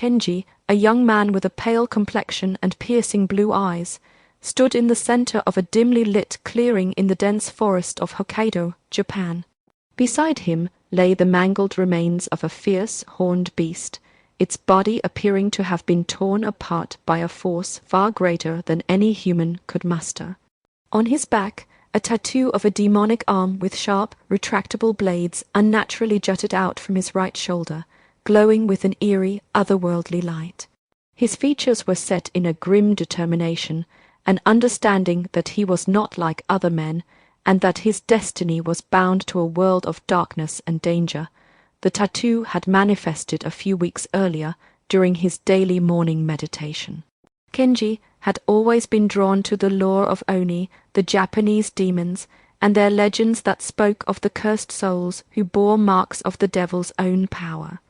Kenji, a young man with a pale complexion and piercing blue eyes, stood in the center of a dimly lit clearing in the dense forest of Hokkaido, Japan. Beside him lay the mangled remains of a fierce, horned beast, its body appearing to have been torn apart by a force far greater than any human could muster. On his back, a tattoo of a demonic arm with sharp, retractable blades unnaturally jutted out from his right shoulder, glowing with an eerie, otherworldly light. His features were set in a grim determination, an understanding that he was not like other men, and that his destiny was bound to a world of darkness and danger. The tattoo had manifested a few weeks earlier during his daily morning meditation. Kenji had always been drawn to the lore of Oni, the Japanese demons, and their legends that spoke of the cursed souls who bore marks of the devil's own power.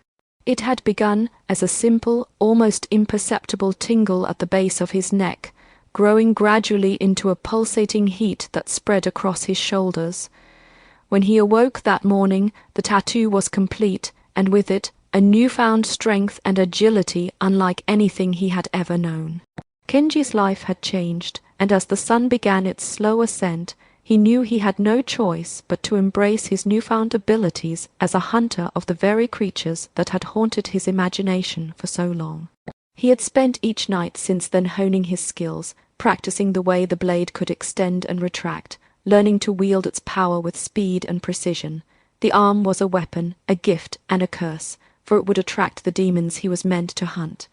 It had begun as a simple, almost imperceptible tingle at the base of his neck, growing gradually into a pulsating heat that spread across his shoulders. When he awoke that morning, the tattoo was complete, and with it a newfound strength and agility unlike anything he had ever known. Kenji's life had changed, and as the sun began its slow ascent, he knew he had no choice but to embrace his newfound abilities as a hunter of the very creatures that had haunted his imagination for so long. He had spent each night since then honing his skills, practicing the way the blade could extend and retract, learning to wield its power with speed and precision. The arm was a weapon, a gift, and a curse, for it would attract the demons he was meant to hunt.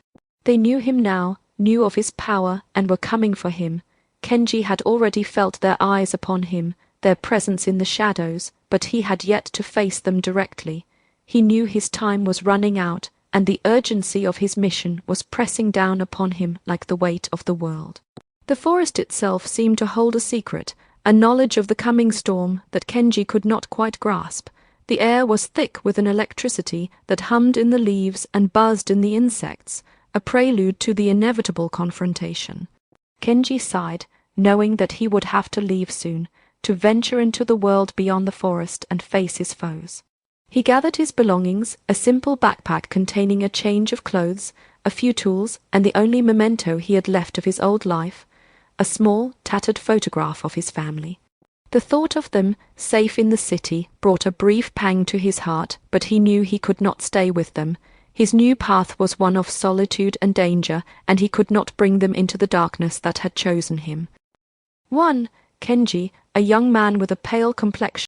They knew him now, knew of his power, and were coming for him. Kenji had already felt their eyes upon him, their presence in the shadows, but he had yet to face them directly. He knew his time was running out, and the urgency of his mission was pressing down upon him like the weight of the world. The forest itself seemed to hold a secret, a knowledge of the coming storm that Kenji could not quite grasp. The air was thick with an electricity that hummed in the leaves and buzzed in the insects, a prelude to the inevitable confrontation. Kenji sighed, knowing that he would have to leave soon, to venture into the world beyond the forest and face his foes. He gathered his belongings, a simple backpack containing a change of clothes, a few tools, and the only memento he had left of his old life, a small, tattered photograph of his family. The thought of them, safe in the city, brought a brief pang to his heart, but he knew he could not stay with them. His new path was one of solitude and danger, and he could not bring them into the darkness that had chosen him. Kenji, a young man with a pale complexion,